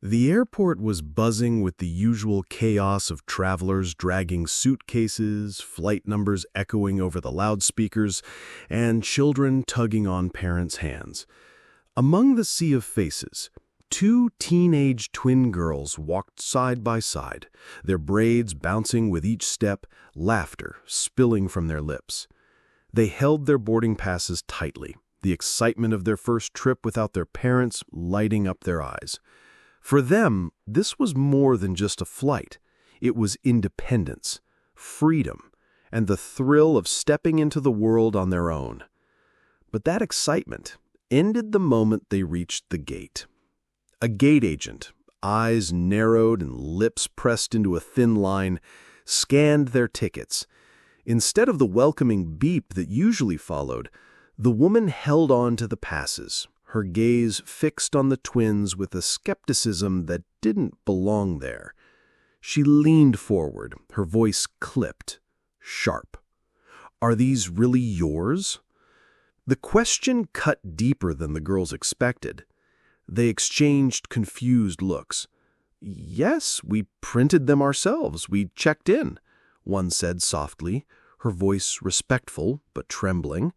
The airport was buzzing with the usual chaos of travelers dragging suitcases, flight numbers echoing over the loudspeakers, and children tugging on parents' hands. Among the sea of faces, two teenage twin girls walked side by side, their braids bouncing with each step, laughter spilling from their lips. They held their boarding passes tightly, the excitement of their first trip without their parents lighting up their eyes. For them, this was more than just a flight. It was independence, freedom, and the thrill of stepping into the world on their own. But that excitement ended the moment they reached the gate. A gate agent, eyes narrowed and lips pressed into a thin line, scanned their tickets. Instead of the welcoming beep that usually followed, the woman held on to the passes, her gaze fixed on the twins with a skepticism that didn't belong there. She leaned forward, her voice clipped, sharp. "Are these really yours?" The question cut deeper than the girls expected. They exchanged confused looks. "Yes, we printed them ourselves. We checked in," one said softly, her voice respectful but trembling.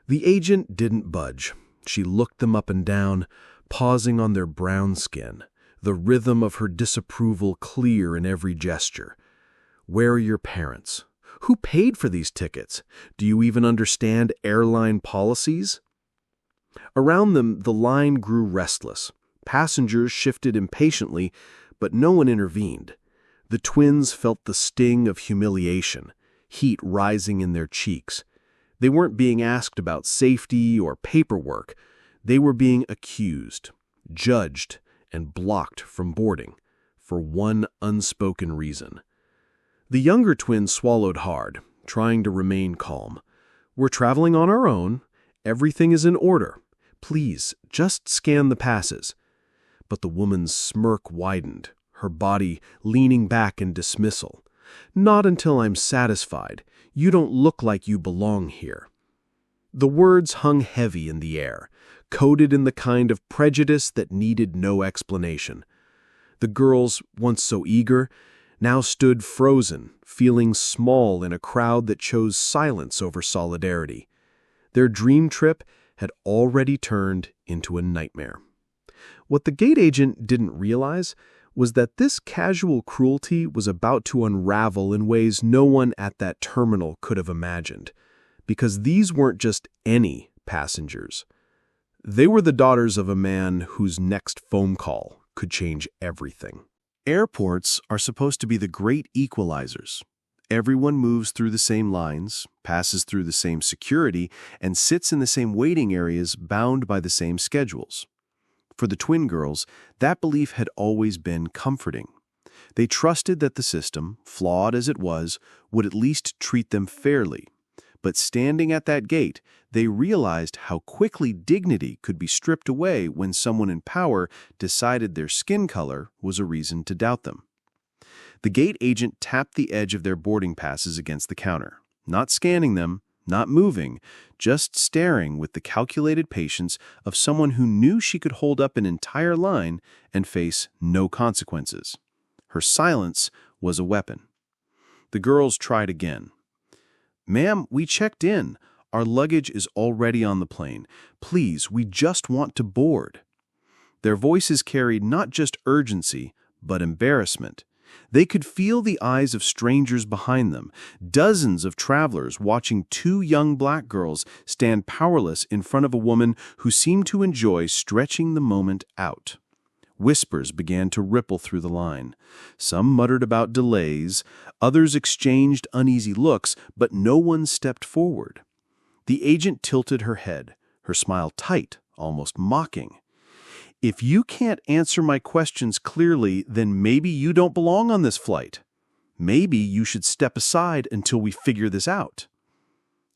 The agent didn't budge. She looked them up and down, pausing on their brown skin, the rhythm of her disapproval clear in every gesture. "Where are your parents? Who paid for these tickets? Do you even understand airline policies?" Around them, the line grew restless. Passengers shifted impatiently, but no one intervened. The twins felt the sting of humiliation, heat rising in their cheeks. They weren't being asked about safety or paperwork. They were being accused, judged, and blocked from boarding, for one unspoken reason. The younger twin swallowed hard, trying to remain calm. "We're traveling on our own. Everything is in order. Please, just scan the passes." But the woman's smirk widened, her body leaning back in dismissal. "Not until I'm satisfied. You don't look like you belong here." The words hung heavy in the air, coded in the kind of prejudice that needed no explanation. The girls, once so eager, now stood frozen, feeling small in a crowd that chose silence over solidarity. Their dream trip had already turned into a nightmare. What the gate agent didn't realize was that this casual cruelty was about to unravel in ways no one at that terminal could have imagined, because these weren't just any passengers. They were the daughters of a man whose next phone call could change everything. Airports are supposed to be the great equalizers. Everyone moves through the same lines, passes through the same security, and sits in the same waiting areas bound by the same schedules. For the twin girls, that belief had always been comforting. They trusted that the system, flawed as it was, would at least treat them fairly. But standing at that gate, they realized how quickly dignity could be stripped away when someone in power decided their skin color was a reason to doubt them. The gate agent tapped the edge of their boarding passes against the counter, not scanning them, not moving, just staring with the calculated patience of someone who knew she could hold up an entire line and face no consequences. Her silence was a weapon. The girls tried again. "Ma'am, we checked in. Our luggage is already on the plane. Please, we just want to board." Their voices carried not just urgency, but embarrassment. They could feel the eyes of strangers behind them, dozens of travelers watching two young black girls stand powerless in front of a woman who seemed to enjoy stretching the moment out. Whispers began to ripple through the line. Some muttered about delays, others exchanged uneasy looks, but no one stepped forward. The agent tilted her head, her smile tight, almost mocking. "If you can't answer my questions clearly, then maybe you don't belong on this flight. Maybe you should step aside until we figure this out."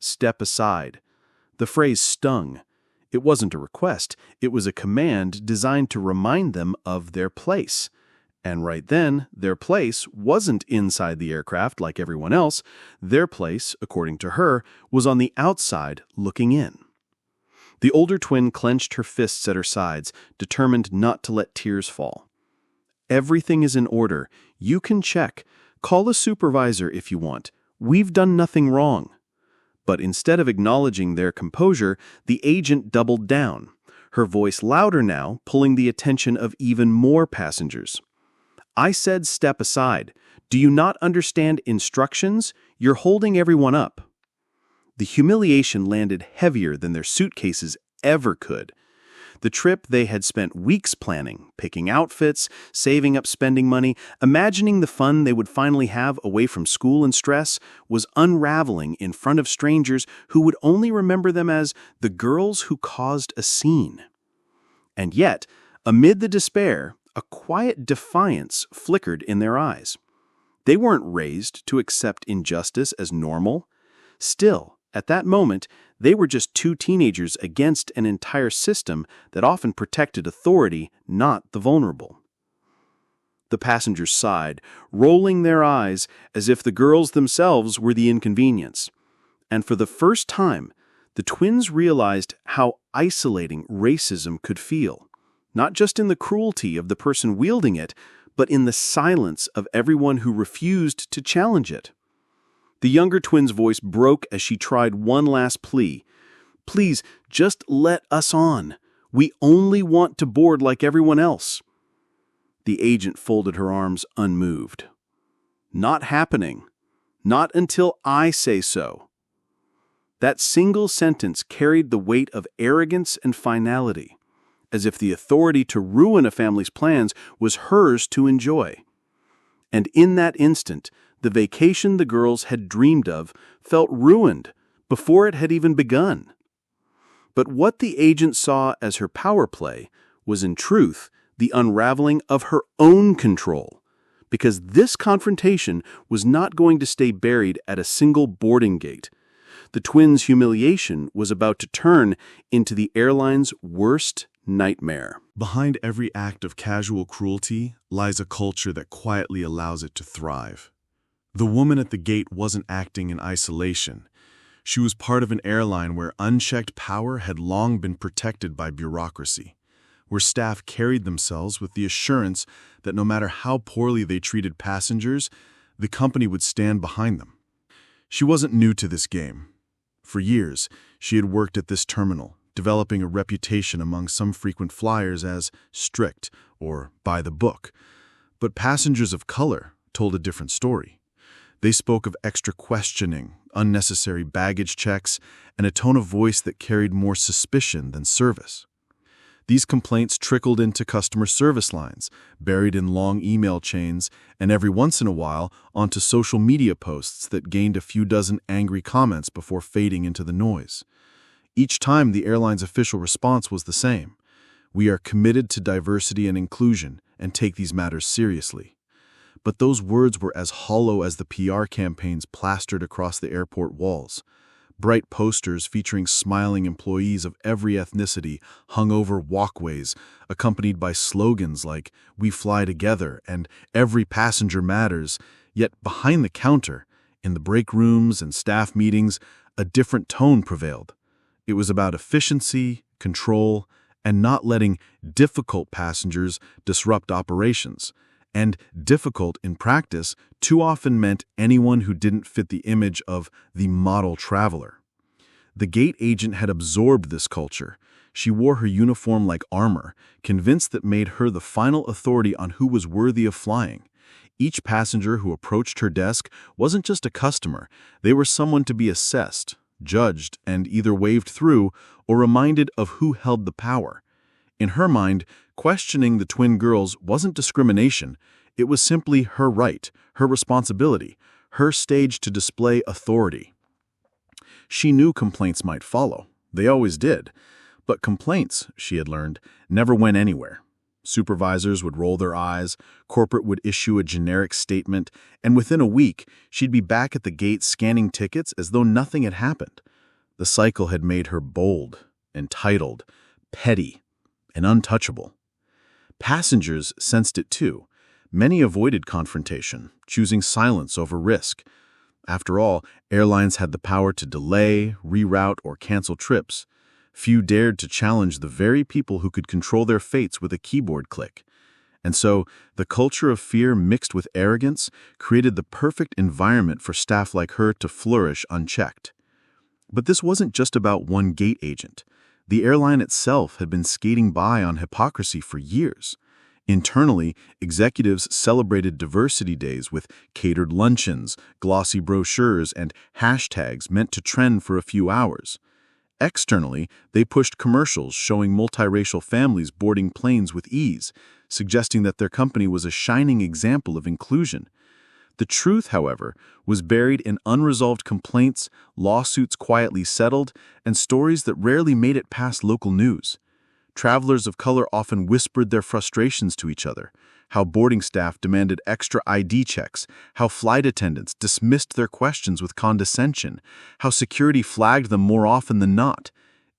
Step aside. The phrase stung. It wasn't a request. It was a command designed to remind them of their place. And right then, their place wasn't inside the aircraft like everyone else. Their place, according to her, was on the outside looking in. The older twin clenched her fists at her sides, determined not to let tears fall. Everything is in order. You can check. Call a supervisor if you want. We've done nothing wrong." But instead of acknowledging their composure, the agent doubled down, her voice louder now, pulling the attention of even more passengers. "I said step aside. Do you not understand instructions? You're holding everyone up." The humiliation landed heavier than their suitcases ever could. The trip they had spent weeks planning, picking outfits, saving up spending money, imagining the fun they would finally have away from school and stress, was unraveling in front of strangers who would only remember them as the girls who caused a scene. And yet, amid the despair, a quiet defiance flickered in their eyes. They weren't raised to accept injustice as normal. Still, at that moment, they were just two teenagers against an entire system that often protected authority, not the vulnerable. The passengers sighed, rolling their eyes as if the girls themselves were the inconvenience. And for the first time, the twins realized how isolating racism could feel, not just in the cruelty of the person wielding it, but in the silence of everyone who refused to challenge it. The younger twin's voice broke as she tried one last plea. "Please, just let us on. We only want to board like everyone else." The agent folded her arms unmoved. "Not happening. Not until I say so." That single sentence carried the weight of arrogance and finality, as if the authority to ruin a family's plans was hers to enjoy. And in that instant, the vacation the girls had dreamed of felt ruined before it had even begun. But what the agent saw as her power play was in truth the unraveling of her own control, because this confrontation was not going to stay buried at a single boarding gate. The twins' humiliation was about to turn into the airline's worst nightmare. Behind every act of casual cruelty lies a culture that quietly allows it to thrive. The woman at the gate wasn't acting in isolation. She was part of an airline where unchecked power had long been protected by bureaucracy, where staff carried themselves with the assurance that no matter how poorly they treated passengers, the company would stand behind them. She wasn't new to this game. For years, she had worked at this terminal, developing a reputation among some frequent flyers as strict or by the book. But passengers of color told a different story. They spoke of extra questioning, unnecessary baggage checks, and a tone of voice that carried more suspicion than service. These complaints trickled into customer service lines, buried in long email chains, and every once in a while onto social media posts that gained a few dozen angry comments before fading into the noise. Each time the airline's official response was the same: "We are committed to diversity and inclusion and take these matters seriously." But those words were as hollow as the PR campaigns plastered across the airport walls. Bright posters featuring smiling employees of every ethnicity hung over walkways, accompanied by slogans like "We fly together" and "Every passenger matters." Yet behind the counter, in the break rooms and staff meetings, a different tone prevailed. It was about efficiency, control, and not letting difficult passengers disrupt operations. And difficult in practice too often meant anyone who didn't fit the image of the model traveler. The gate agent had absorbed this culture. She wore her uniform like armor, convinced that made her the final authority on who was worthy of flying. Each passenger who approached her desk wasn't just a customer. They were someone to be assessed, judged, and either waved through or reminded of who held the power. In her mind, questioning the twin girls wasn't discrimination. It was simply her right, her responsibility, her stage to display authority. She knew complaints might follow. They always did. But complaints, she had learned, never went anywhere. Supervisors would roll their eyes, corporate would issue a generic statement, and within a week, she'd be back at the gate scanning tickets as though nothing had happened. The cycle had made her bold, entitled, petty, and untouchable. Passengers sensed it too. Many avoided confrontation, choosing silence over risk. After all, airlines had the power to delay, reroute, or cancel trips. Few dared to challenge the very people who could control their fates with a keyboard click. And so, the culture of fear mixed with arrogance created the perfect environment for staff like her to flourish unchecked. But this wasn't just about one gate agent. The airline itself had been skating by on hypocrisy for years. Internally, executives celebrated diversity days with catered luncheons, glossy brochures, and hashtags meant to trend for a few hours. Externally, they pushed commercials showing multiracial families boarding planes with ease, suggesting that their company was a shining example of inclusion. The truth, however, was buried in unresolved complaints, lawsuits quietly settled, and stories that rarely made it past local news. Travelers of color often whispered their frustrations to each other, how boarding staff demanded extra ID checks, how flight attendants dismissed their questions with condescension, how security flagged them more often than not.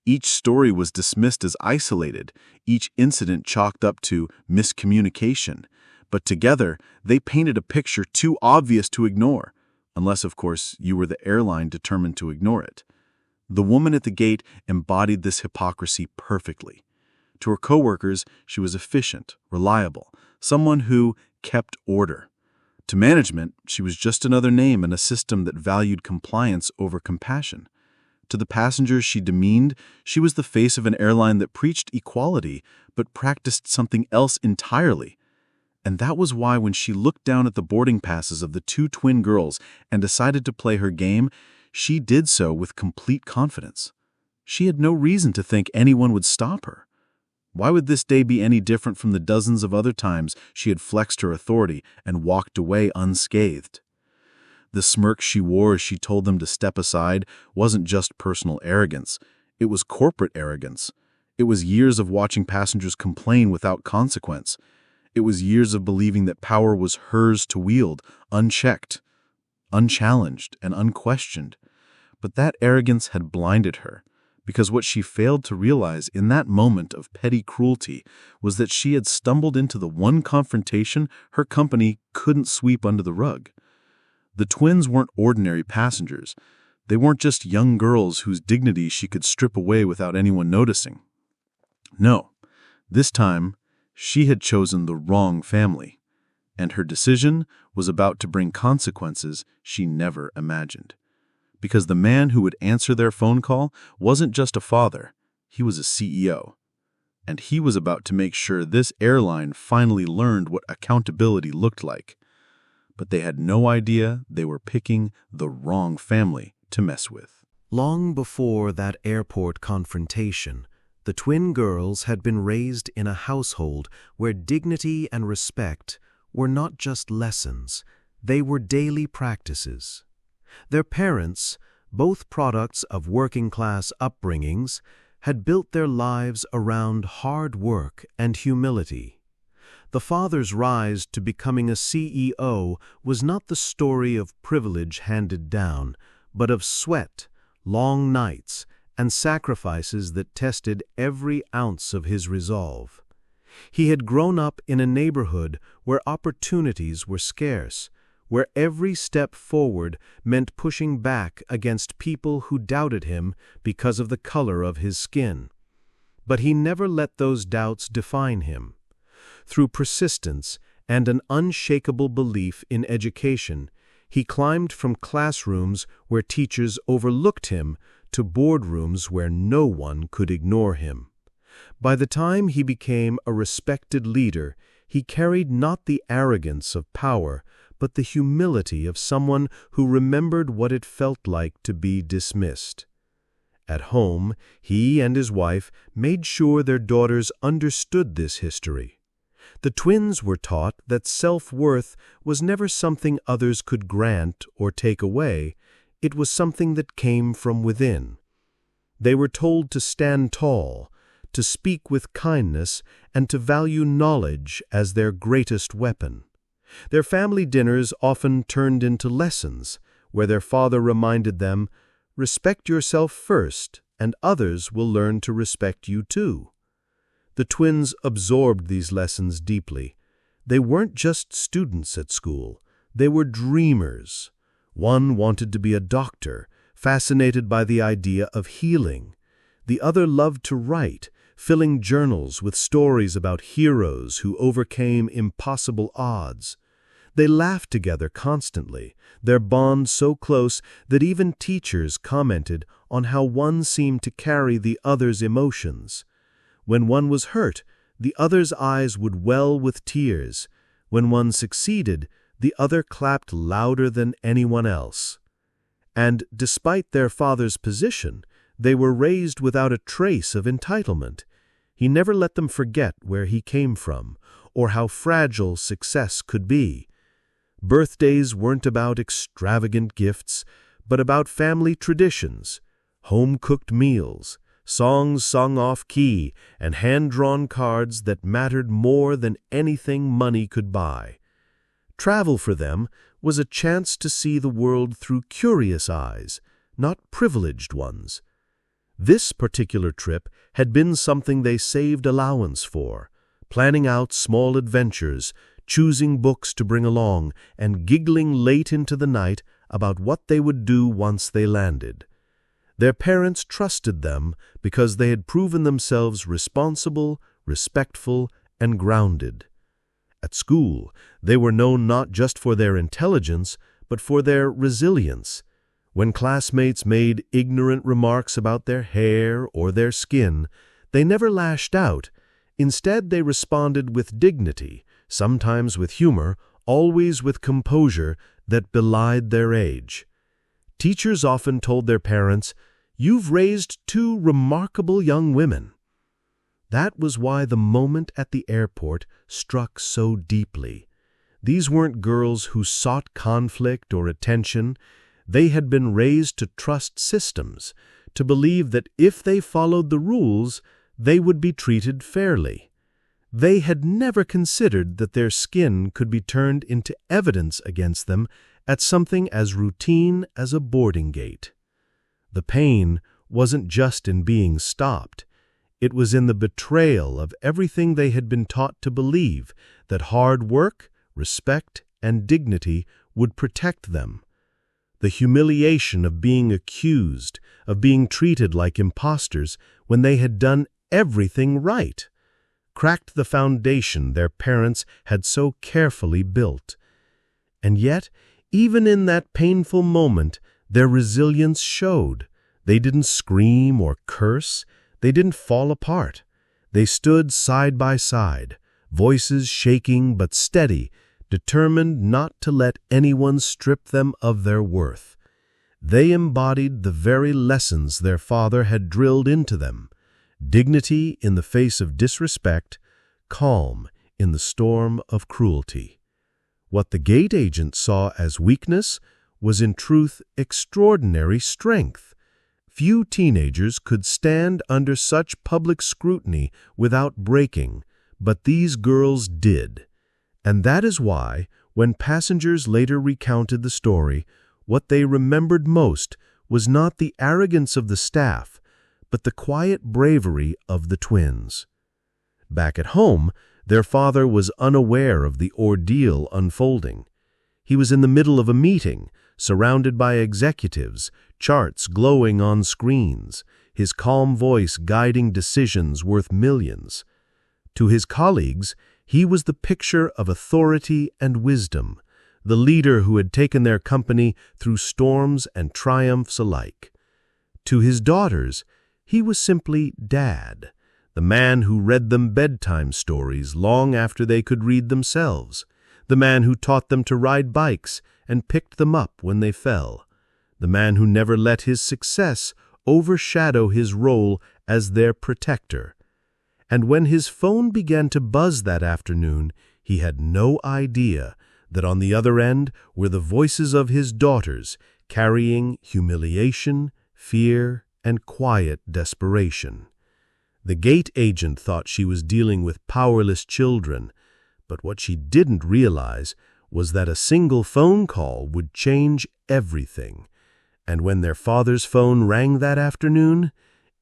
Each story was dismissed as isolated, each incident chalked up to miscommunication. But together, they painted a picture too obvious to ignore, unless, of course, you were the airline determined to ignore it. The woman at the gate embodied this hypocrisy perfectly. To her coworkers, she was efficient, reliable, someone who kept order. To management, she was just another name in a system that valued compliance over compassion. To the passengers she demeaned, she was the face of an airline that preached equality but practiced something else entirely. And that was why when she looked down at the boarding passes of the two twin girls and decided to play her game, she did so with complete confidence. She had no reason to think anyone would stop her. Why would this day be any different from the dozens of other times she had flexed her authority and walked away unscathed? The smirk she wore as she told them to step aside wasn't just personal arrogance. It was corporate arrogance. It was years of watching passengers complain without consequence. It was years of believing that power was hers to wield, unchecked, unchallenged, and unquestioned. But that arrogance had blinded her, because what she failed to realize in that moment of petty cruelty was that she had stumbled into the one confrontation her company couldn't sweep under the rug. The twins weren't ordinary passengers. They weren't just young girls whose dignity she could strip away without anyone noticing. No, this time, she had chosen the wrong family, and her decision was about to bring consequences she never imagined. Because the man who would answer their phone call wasn't just a father, he was a CEO. And he was about to make sure this airline finally learned what accountability looked like. But they had no idea they were picking the wrong family to mess with. Long before that airport confrontation, the twin girls had been raised in a household where dignity and respect were not just lessons, they were daily practices. Their parents, both products of working-class upbringings, had built their lives around hard work and humility. The father's rise to becoming a CEO was not the story of privilege handed down, but of sweat, long nights, and sacrifices that tested every ounce of his resolve. He had grown up in a neighborhood where opportunities were scarce, where every step forward meant pushing back against people who doubted him because of the color of his skin. But he never let those doubts define him. Through persistence and an unshakable belief in education, he climbed from classrooms where teachers overlooked him to boardrooms where no one could ignore him. By the time he became a respected leader, he carried not the arrogance of power, but the humility of someone who remembered what it felt like to be dismissed. At home, he and his wife made sure their daughters understood this history. The twins were taught that self-worth was never something others could grant or take away. It was something that came from within. They were told to stand tall, to speak with kindness, and to value knowledge as their greatest weapon. Their family dinners often turned into lessons, where their father reminded them, "Respect yourself first, and others will learn to respect you too." The twins absorbed these lessons deeply. They weren't just students at school, they were dreamers. One wanted to be a doctor, fascinated by the idea of healing. The other loved to write, filling journals with stories about heroes who overcame impossible odds. They laughed together constantly, their bond so close that even teachers commented on how one seemed to carry the other's emotions. When one was hurt, the other's eyes would well with tears. When one succeeded, the other clapped louder than anyone else. And despite their father's position, they were raised without a trace of entitlement. He never let them forget where he came from, or how fragile success could be. Birthdays weren't about extravagant gifts, but about family traditions, home-cooked meals, songs sung off-key, and hand-drawn cards that mattered more than anything money could buy. Travel for them was a chance to see the world through curious eyes, not privileged ones. This particular trip had been something they saved allowance for, planning out small adventures, choosing books to bring along, and giggling late into the night about what they would do once they landed. Their parents trusted them because they had proven themselves responsible, respectful, and grounded. At school, they were known not just for their intelligence, but for their resilience. When classmates made ignorant remarks about their hair or their skin, they never lashed out. Instead, they responded with dignity, sometimes with humor, always with composure that belied their age. Teachers often told their parents, "You've raised two remarkable young women." That was why the moment at the airport struck so deeply. These weren't girls who sought conflict or attention. They had been raised to trust systems, to believe that if they followed the rules, they would be treated fairly. They had never considered that their skin could be turned into evidence against them at something as routine as a boarding gate. The pain wasn't just in being stopped. It was in the betrayal of everything they had been taught to believe, that hard work, respect, and dignity would protect them. The humiliation of being accused, of being treated like imposters when they had done everything right, cracked the foundation their parents had so carefully built. And yet, even in that painful moment, their resilience showed. They didn't scream or curse. They didn't fall apart. They stood side by side, voices shaking but steady, determined not to let anyone strip them of their worth. They embodied the very lessons their father had drilled into them: dignity in the face of disrespect, calm in the storm of cruelty. What the gate agent saw as weakness was in truth extraordinary strength. Few teenagers could stand under such public scrutiny without breaking, but these girls did. And that is why, when passengers later recounted the story, what they remembered most was not the arrogance of the staff, but the quiet bravery of the twins. Back at home, their father was unaware of the ordeal unfolding. He was in the middle of a meeting, surrounded by executives, charts glowing on screens, his calm voice guiding decisions worth millions. To his colleagues, he was the picture of authority and wisdom, the leader who had taken their company through storms and triumphs alike. To his daughters, he was simply Dad, the man who read them bedtime stories long after they could read themselves, the man who taught them to ride bikes and picked them up when they fell, the man who never let his success overshadow his role as their protector. And when his phone began to buzz that afternoon, he had no idea that on the other end were the voices of his daughters, carrying humiliation, fear, and quiet desperation. The gate agent thought she was dealing with powerless children, but what she didn't realize was that a single phone call would change everything. And when their father's phone rang that afternoon,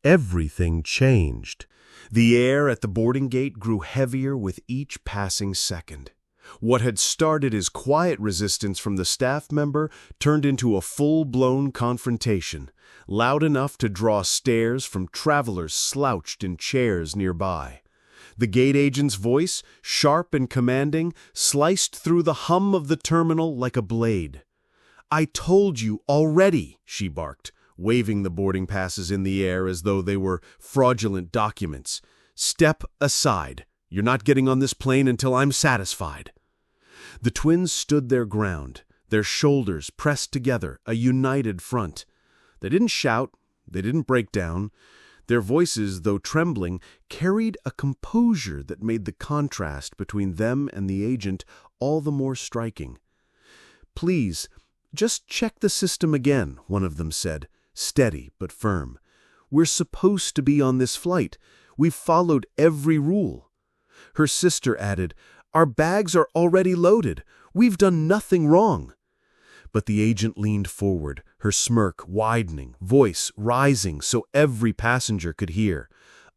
everything changed. The air at the boarding gate grew heavier with each passing second. What had started as quiet resistance from the staff member turned into a full-blown confrontation, loud enough to draw stares from travelers slouched in chairs nearby. The gate agent's voice, sharp and commanding, sliced through the hum of the terminal like a blade. "I told you already," she barked, waving the boarding passes in the air as though they were fraudulent documents. "Step aside. You're not getting on this plane until I'm satisfied." The twins stood their ground, their shoulders pressed together, a united front. They didn't shout, they didn't break down. Their voices, though trembling, carried a composure that made the contrast between them and the agent all the more striking. "Please, just check the system again," one of them said, steady but firm. "We're supposed to be on this flight. We've followed every rule." Her sister added, "Our bags are already loaded. We've done nothing wrong." But the agent leaned forward, her smirk widening, voice rising so every passenger could hear.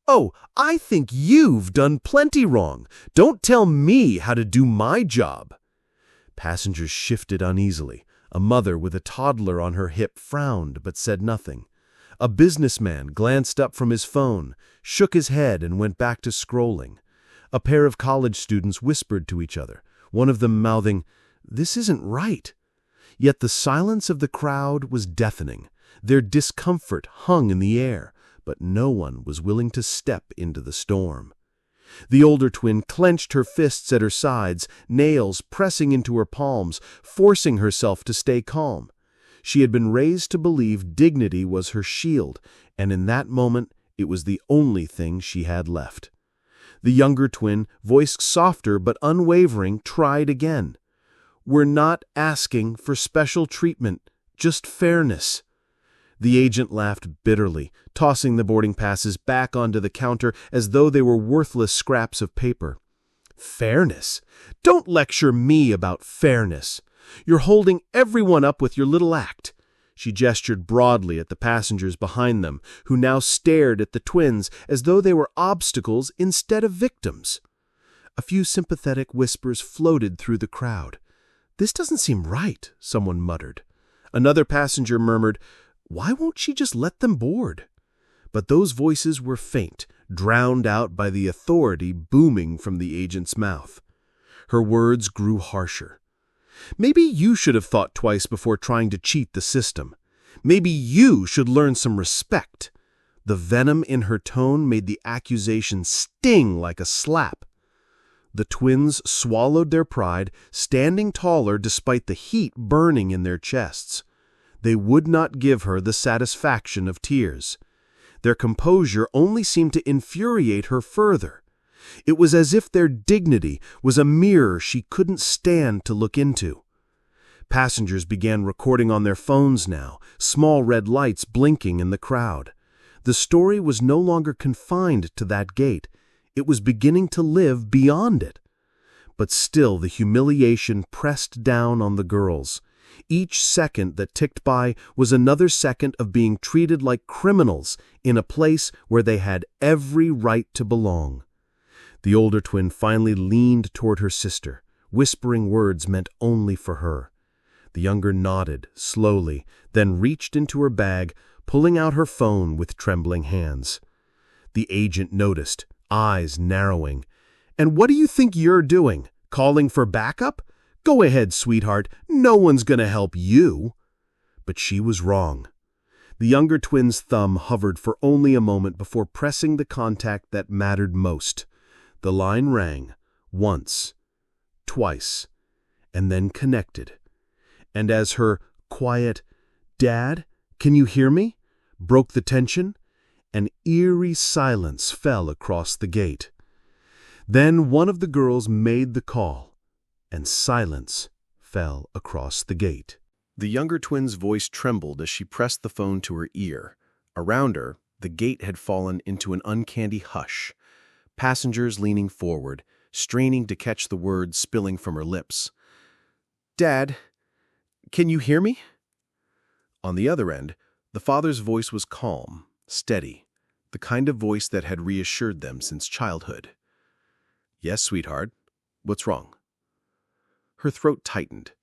"Oh, I think you've done plenty wrong. Don't tell me how to do my job." Passengers shifted uneasily. A mother with a toddler on her hip frowned but said nothing. A businessman glanced up from his phone, shook his head and went back to scrolling. A pair of college students whispered to each other, one of them mouthing, "This isn't right." Yet the silence of the crowd was deafening. Their discomfort hung in the air, but no one was willing to step into the storm. The older twin clenched her fists at her sides, nails pressing into her palms, forcing herself to stay calm. She had been raised to believe dignity was her shield, and in that moment it was the only thing she had left. The younger twin, voice softer but unwavering, tried again. "We're not asking for special treatment, just fairness." The agent laughed bitterly, tossing the boarding passes back onto the counter as though they were worthless scraps of paper. "Fairness? Don't lecture me about fairness. You're holding everyone up with your little act." She gestured broadly at the passengers behind them, who now stared at the twins as though they were obstacles instead of victims. A few sympathetic whispers floated through the crowd. "This doesn't seem right," someone muttered. Another passenger murmured, "Why won't she just let them board?" But those voices were faint, drowned out by the authority booming from the agent's mouth. Her words grew harsher. "Maybe you should have thought twice before trying to cheat the system. Maybe you should learn some respect." The venom in her tone made the accusation sting like a slap. The twins swallowed their pride, standing taller despite the heat burning in their chests. They would not give her the satisfaction of tears. Their composure only seemed to infuriate her further. It was as if their dignity was a mirror she couldn't stand to look into. Passengers began recording on their phones now, small red lights blinking in the crowd. The story was no longer confined to that gate. It was beginning to live beyond it. But still the humiliation pressed down on the girls. Each second that ticked by was another second of being treated like criminals in a place where they had every right to belong. The older twin finally leaned toward her sister, whispering words meant only for her. The younger nodded, slowly, then reached into her bag, pulling out her phone with trembling hands. The agent noticed, eyes narrowing. "And what do you think you're doing? Calling for backup? Go ahead, sweetheart. No one's gonna help you." But she was wrong. The younger twin's thumb hovered for only a moment before pressing the contact that mattered most. The line rang, once, twice, and then connected. And as her quiet, "Dad, can you hear me?" broke the tension, an eerie silence fell across the gate. Then one of the girls made the call, and silence fell across the gate. The younger twin's voice trembled as she pressed the phone to her ear. Around her, the gate had fallen into an uncanny hush, passengers leaning forward, straining to catch the words spilling from her lips. "Dad, can you hear me?" On the other end, the father's voice was calm, steady, the kind of voice that had reassured them since childhood. "Yes, sweetheart. What's wrong?" Her throat tightened,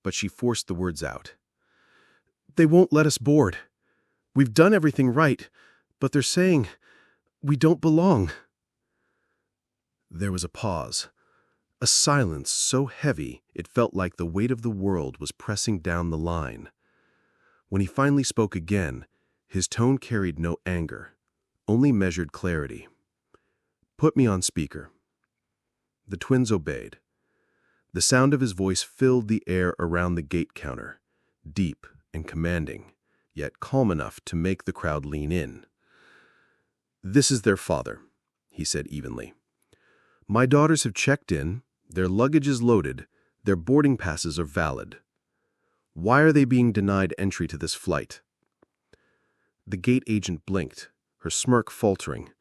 but she forced the words out. "They won't let us board. We've done everything right, but they're saying we don't belong." There was a pause, a silence so heavy it felt like the weight of the world was pressing down the line. When he finally spoke again, his tone carried no anger, only measured clarity. "Put me on speaker." The twins obeyed. The sound of his voice filled the air around the gate counter, deep and commanding, yet calm enough to make the crowd lean in. "This is their father," he said evenly. "My daughters have checked in, their luggage is loaded, their boarding passes are valid. Why are they being denied entry to this flight?" The gate agent blinked, her smirk faltering,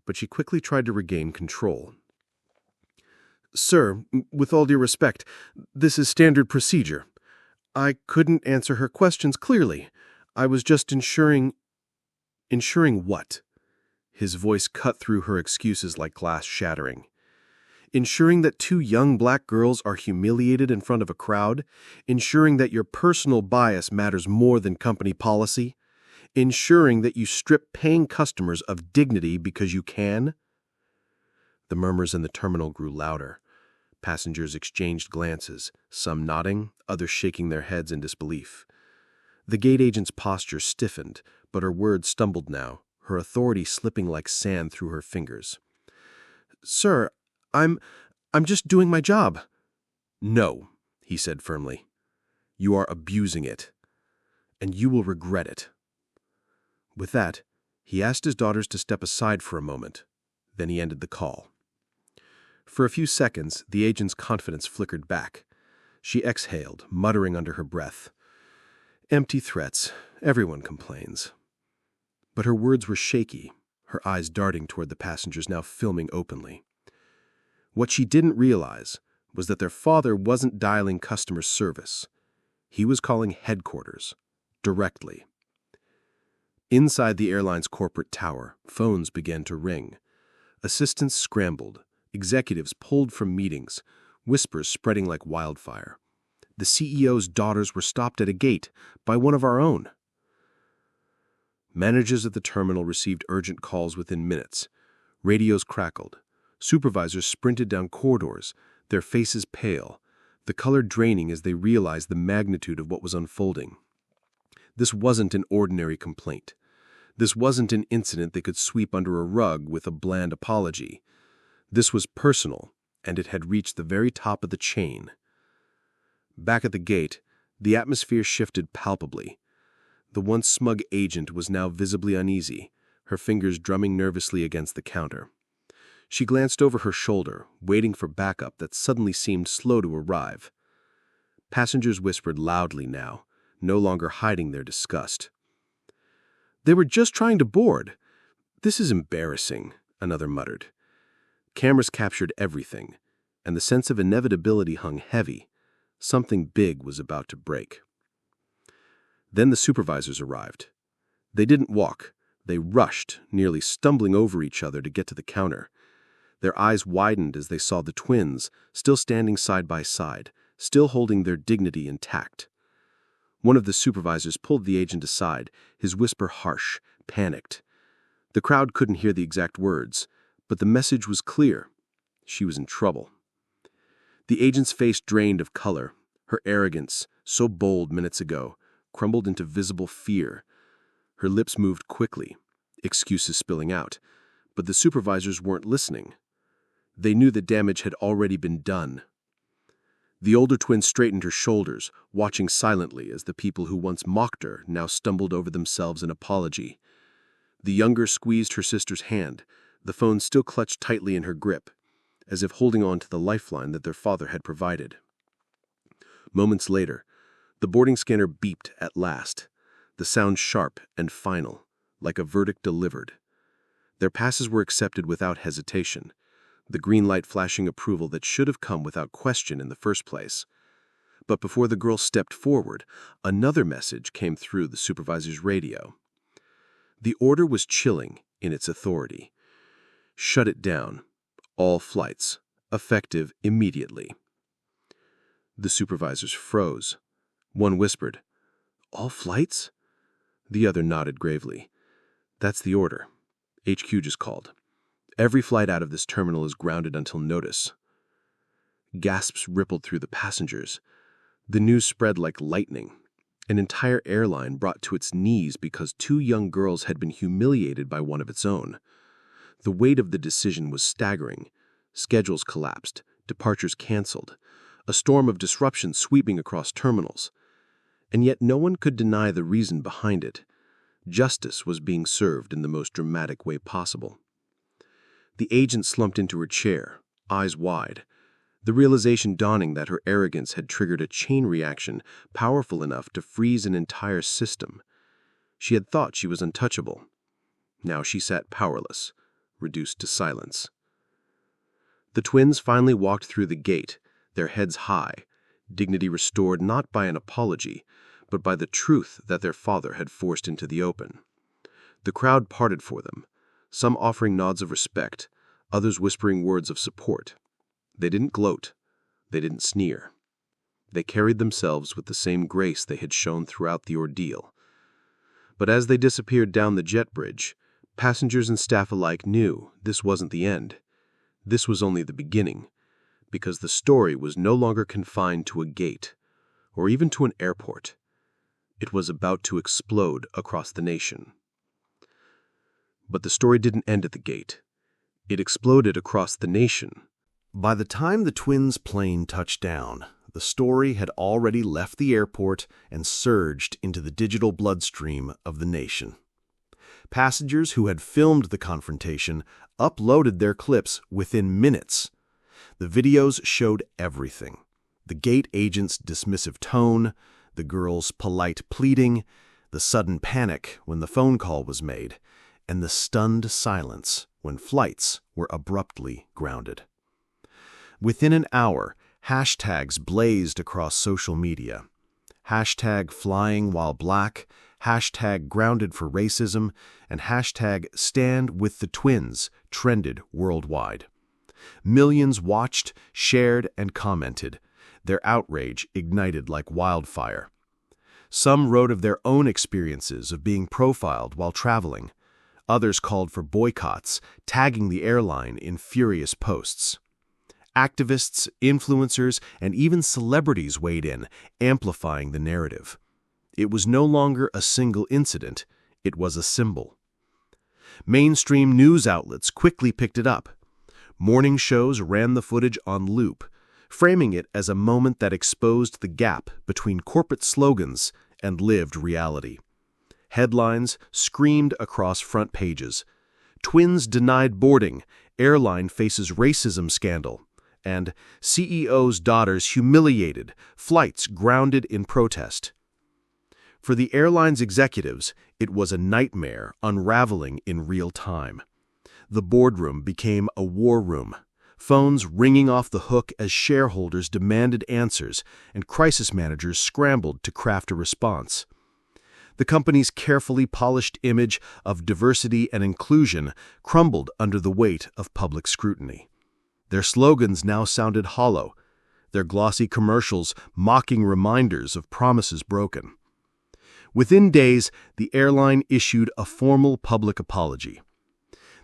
but she quickly tried to regain control. "Sir, with all due respect, this is standard procedure. I couldn't answer her questions clearly. I was just ensuring..." "Ensuring what?" His voice cut through her excuses like glass shattering. "Ensuring that two young black girls are humiliated in front of a crowd? Ensuring that your personal bias matters more than company policy? Ensuring that you strip paying customers of dignity because you can?" The murmurs in the terminal grew louder. Passengers exchanged glances, some nodding, others shaking their heads in disbelief. The gate agent's posture stiffened, but her words stumbled now, her authority slipping like sand through her fingers. "Sir, I'm just doing my job." "No," he said firmly. "You are abusing it, and you will regret it." With that, he asked his daughters to step aside for a moment. Then he ended the call. For a few seconds, the agent's confidence flickered back. She exhaled, muttering under her breath. "Empty threats. Everyone complains." But her words were shaky, her eyes darting toward the passengers now filming openly. What she didn't realize was that their father wasn't dialing customer service. He was calling headquarters, directly. Inside the airline's corporate tower, phones began to ring. Assistants scrambled. Executives pulled from meetings, whispers spreading like wildfire. The CEO's daughters were stopped at a gate by one of our own. Managers at the terminal received urgent calls within minutes. Radios crackled. Supervisors sprinted down corridors, their faces pale, the color draining as they realized the magnitude of what was unfolding. This wasn't an ordinary complaint. This wasn't an incident they could sweep under a rug with a bland apology. This was personal, and it had reached the very top of the chain. Back at the gate, the atmosphere shifted palpably. The once smug agent was now visibly uneasy, her fingers drumming nervously against the counter. She glanced over her shoulder, waiting for backup that suddenly seemed slow to arrive. Passengers whispered loudly now, no longer hiding their disgust. "They were just trying to board." "This is embarrassing," another muttered. Cameras captured everything, and the sense of inevitability hung heavy. Something big was about to break. Then the supervisors arrived. They didn't walk. They rushed, nearly stumbling over each other to get to the counter. Their eyes widened as they saw the twins, still standing side by side, still holding their dignity intact. One of the supervisors pulled the agent aside, his whisper harsh, panicked. The crowd couldn't hear the exact words, but the message was clear. She was in trouble. The agent's face drained of color. Her arrogance, so bold minutes ago, crumbled into visible fear. Her lips moved quickly, excuses spilling out, but the supervisors weren't listening. They knew the damage had already been done. The older twin straightened her shoulders, watching silently as the people who once mocked her now stumbled over themselves in apology. The younger squeezed her sister's hand, the phone still clutched tightly in her grip, as if holding on to the lifeline that their father had provided. Moments later, the boarding scanner beeped at last, the sound sharp and final, like a verdict delivered. Their passes were accepted without hesitation, the green light flashing approval that should have come without question in the first place. But before the girl stepped forward, another message came through the supervisor's radio. The order was chilling in its authority. Shut it down. All flights. Effective immediately. The supervisors froze. One whispered, "All flights?" The other nodded gravely. "That's the order. HQ just called. Every flight out of this terminal is grounded until notice." Gasps rippled through the passengers. The news spread like lightning. An entire airline brought to its knees because two young girls had been humiliated by one of its own. The weight of the decision was staggering. Schedules collapsed, departures canceled, a storm of disruption sweeping across terminals. And yet no one could deny the reason behind it. Justice was being served in the most dramatic way possible. The agent slumped into her chair, eyes wide, the realization dawning that her arrogance had triggered a chain reaction powerful enough to freeze an entire system. She had thought she was untouchable. Now she sat powerless, reduced to silence. The twins finally walked through the gate, their heads high, dignity restored not by an apology, but by the truth that their father had forced into the open. The crowd parted for them, some offering nods of respect, others whispering words of support. They didn't gloat. They didn't sneer. They carried themselves with the same grace they had shown throughout the ordeal. But as they disappeared down the jet bridge, passengers and staff alike knew this wasn't the end. This was only the beginning, because the story was no longer confined to a gate, or even to an airport. It was about to explode across the nation. But the story didn't end at the gate. It exploded across the nation. By the time the twins' plane touched down, the story had already left the airport and surged into the digital bloodstream of the nation. Passengers who had filmed the confrontation uploaded their clips within minutes. The videos showed everything: the gate agent's dismissive tone, the girl's polite pleading, the sudden panic when the phone call was made, and the stunned silence when flights were abruptly grounded. Within an hour, hashtags blazed across social media. Hashtag flying while black, hashtag grounded for racism, and hashtag stand with the twins trended worldwide. Millions watched, shared, and commented. Their outrage ignited like wildfire. Some wrote of their own experiences of being profiled while traveling. Others called for boycotts, tagging the airline in furious posts. Activists, influencers, and even celebrities weighed in, amplifying the narrative. It was no longer a single incident, it was a symbol. Mainstream news outlets quickly picked it up. Morning shows ran the footage on loop, framing it as a moment that exposed the gap between corporate slogans and lived reality. Headlines screamed across front pages. Twins denied boarding, airline faces racism scandal, and CEO's daughters humiliated, flights grounded in protest. For the airline's executives, it was a nightmare unraveling in real time. The boardroom became a war room, phones ringing off the hook as shareholders demanded answers and crisis managers scrambled to craft a response. The company's carefully polished image of diversity and inclusion crumbled under the weight of public scrutiny. Their slogans now sounded hollow, their glossy commercials mocking reminders of promises broken. Within days, the airline issued a formal public apology.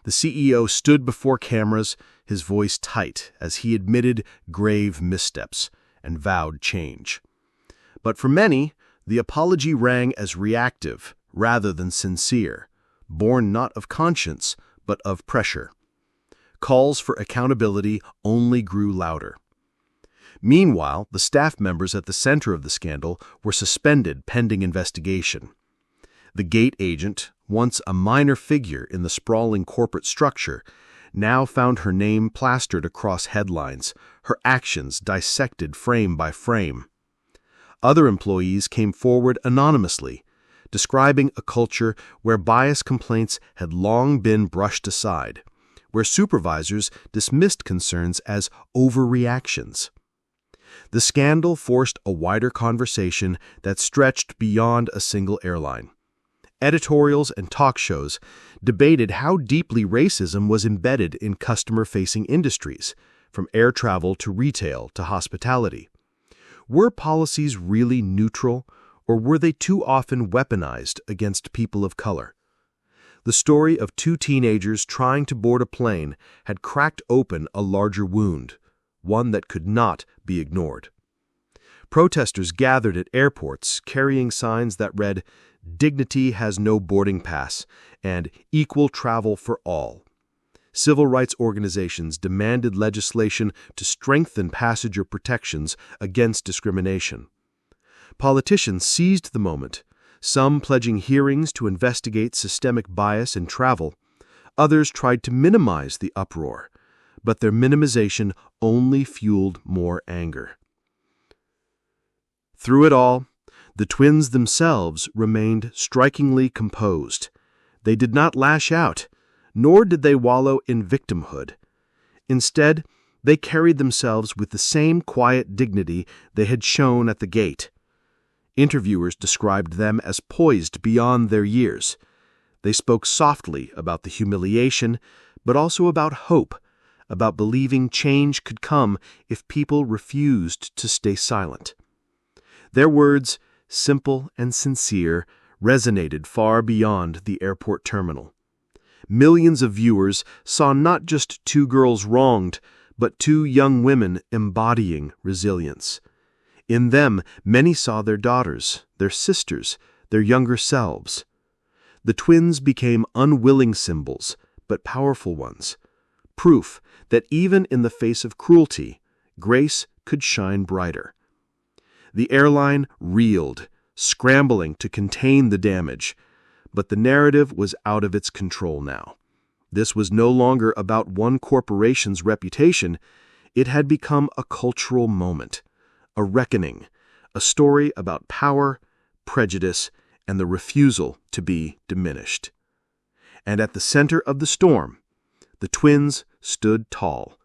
The CEO stood before cameras, his voice tight as he admitted grave missteps and vowed change. But for many, the apology rang as reactive rather than sincere, born not of conscience but of pressure. Calls for accountability only grew louder. Meanwhile, the staff members at the center of the scandal were suspended pending investigation. The gate agent, once a minor figure in the sprawling corporate structure, now found her name plastered across headlines, her actions dissected frame by frame. Other employees came forward anonymously, describing a culture where bias complaints had long been brushed aside, where supervisors dismissed concerns as overreactions. The scandal forced a wider conversation that stretched beyond a single airline. Editorials and talk shows debated how deeply racism was embedded in customer-facing industries, from air travel to retail to hospitality. Were policies really neutral, or were they too often weaponized against people of color? The story of two teenagers trying to board a plane had cracked open a larger wound, one that could not be ignored. Protesters gathered at airports carrying signs that read, "Dignity has no boarding pass," and "Equal travel for all." Civil rights organizations demanded legislation to strengthen passenger protections against discrimination. Politicians seized the moment, some pledging hearings to investigate systemic bias in travel. Others tried to minimize the uproar, but their minimization only fueled more anger. Through it all, the twins themselves remained strikingly composed. They did not lash out, nor did they wallow in victimhood. Instead, they carried themselves with the same quiet dignity they had shown at the gate. Interviewers described them as poised beyond their years. They spoke softly about the humiliation, but also about hope, about believing change could come if people refused to stay silent. Their words, simple and sincere, resonated far beyond the airport terminal. Millions of viewers saw not just two girls wronged, but two young women embodying resilience. In them, many saw their daughters, their sisters, their younger selves. The twins became unwilling symbols, but powerful ones. Proof that even in the face of cruelty, grace could shine brighter. The airline reeled, scrambling to contain the damage, but the narrative was out of its control now. This was no longer about one corporation's reputation. It had become a cultural moment, a reckoning, a story about power, prejudice, and the refusal to be diminished. And at the center of the storm, the twins stood tall,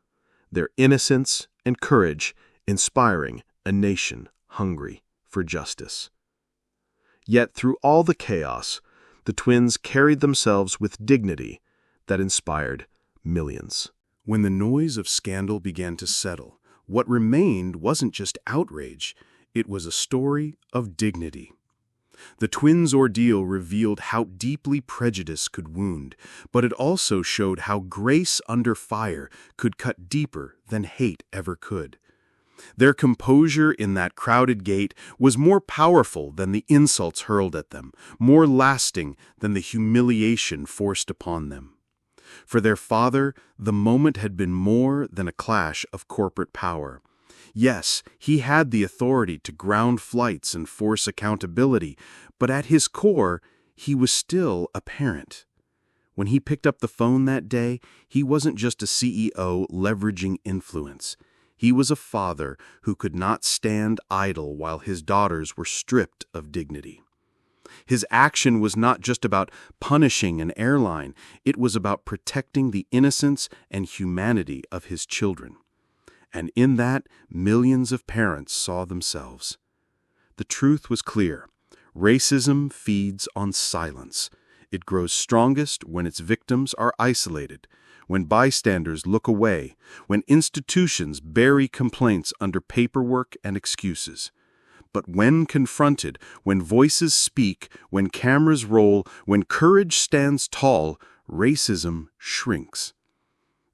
their innocence and courage inspiring a nation hungry for justice. Yet through all the chaos, the twins carried themselves with dignity that inspired millions. When the noise of scandal began to settle, what remained wasn't just outrage, it was a story of dignity. The twins' ordeal revealed how deeply prejudice could wound, but it also showed how grace under fire could cut deeper than hate ever could. Their composure in that crowded gate was more powerful than the insults hurled at them, more lasting than the humiliation forced upon them. For their father, the moment had been more than a clash of corporate power. Yes, he had the authority to ground flights and force accountability, but at his core, he was still a parent. When he picked up the phone that day, he wasn't just a CEO leveraging influence. He was a father who could not stand idle while his daughters were stripped of dignity. His action was not just about punishing an airline, it was about protecting the innocence and humanity of his children. And in that, millions of parents saw themselves. The truth was clear. Racism feeds on silence. It grows strongest when its victims are isolated, when bystanders look away, when institutions bury complaints under paperwork and excuses. But when confronted, when voices speak, when cameras roll, when courage stands tall, racism shrinks.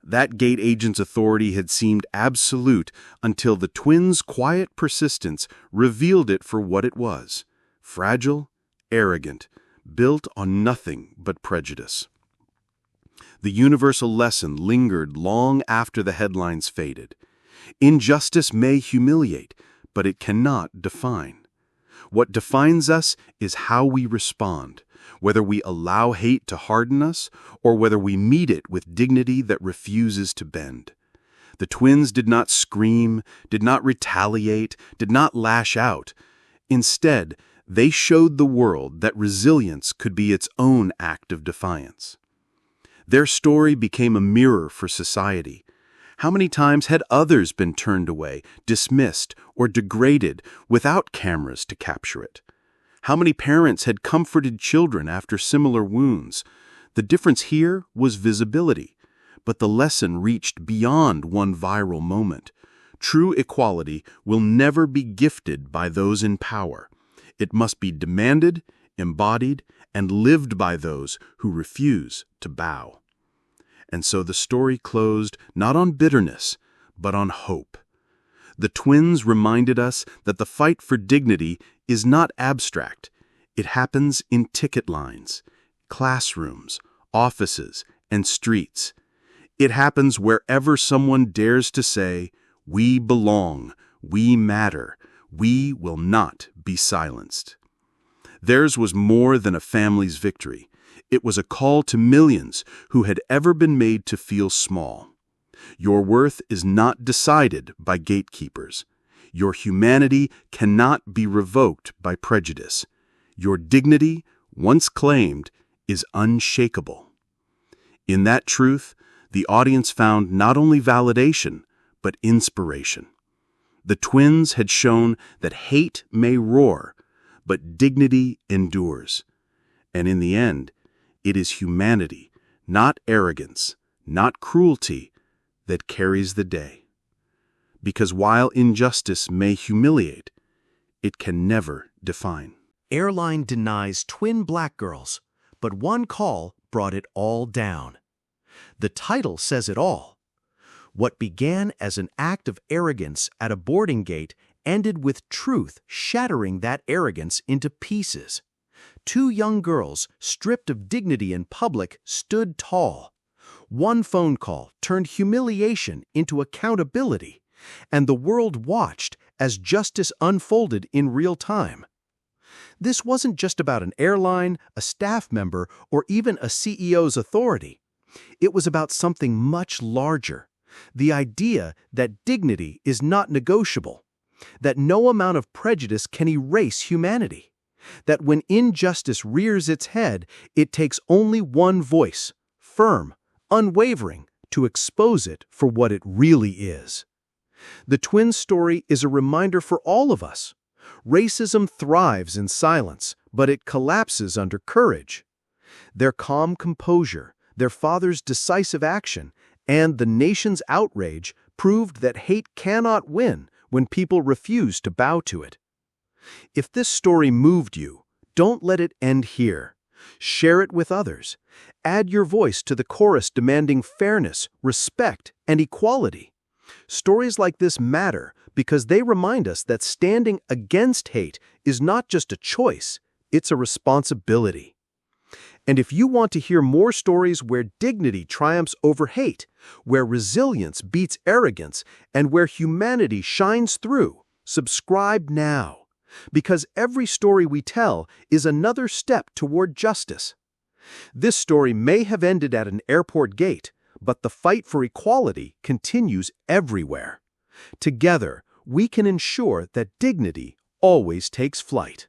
That gate agent's authority had seemed absolute until the twins' quiet persistence revealed it for what it was: fragile, arrogant, built on nothing but prejudice. The universal lesson lingered long after the headlines faded. Injustice may humiliate, but it cannot define. What defines us is how we respond, whether we allow hate to harden us or whether we meet it with dignity that refuses to bend. The twins did not scream, did not retaliate, did not lash out. Instead, they showed the world that resilience could be its own act of defiance. Their story became a mirror for society. How many times had others been turned away, dismissed, or degraded without cameras to capture it? How many parents had comforted children after similar wounds? The difference here was visibility, but the lesson reached beyond one viral moment. True equality will never be gifted by those in power. It must be demanded, embodied, and lived by those who refuse to bow. And so the story closed not on bitterness, but on hope. The twins reminded us that the fight for dignity is not abstract. It happens in ticket lines, classrooms, offices, and streets. It happens wherever someone dares to say, "We belong, we matter, we will not be silenced." Theirs was more than a family's victory. It was a call to millions who had ever been made to feel small. Your worth is not decided by gatekeepers. Your humanity cannot be revoked by prejudice. Your dignity, once claimed, is unshakable. In that truth, the audience found not only validation, but inspiration. The twins had shown that hate may roar, but dignity endures. And in the end, it is humanity, not arrogance, not cruelty, that carries the day. Because while injustice may humiliate, it can never define. Airline denies twin black girls, but one call brought it all down. The title says it all. What began as an act of arrogance at a boarding gate ended with truth shattering that arrogance into pieces. Two young girls, stripped of dignity in public, stood tall. One phone call turned humiliation into accountability, and the world watched as justice unfolded in real time. This wasn't just about an airline, a staff member, or even a CEO's authority. It was about something much larger. The idea that dignity is not negotiable, that no amount of prejudice can erase humanity, that when injustice rears its head, it takes only one voice, firm, unwavering, to expose it for what it really is. The twins' story is a reminder for all of us. Racism thrives in silence, but it collapses under courage. Their calm composure, their father's decisive action, and the nation's outrage proved that hate cannot win when people refuse to bow to it. If this story moved you, don't let it end here. Share it with others. Add your voice to the chorus demanding fairness, respect, and equality. Stories like this matter because they remind us that standing against hate is not just a choice, it's a responsibility. And if you want to hear more stories where dignity triumphs over hate, where resilience beats arrogance, and where humanity shines through, subscribe now. Because every story we tell is another step toward justice. This story may have ended at an airport gate, but the fight for equality continues everywhere. Together, we can ensure that dignity always takes flight.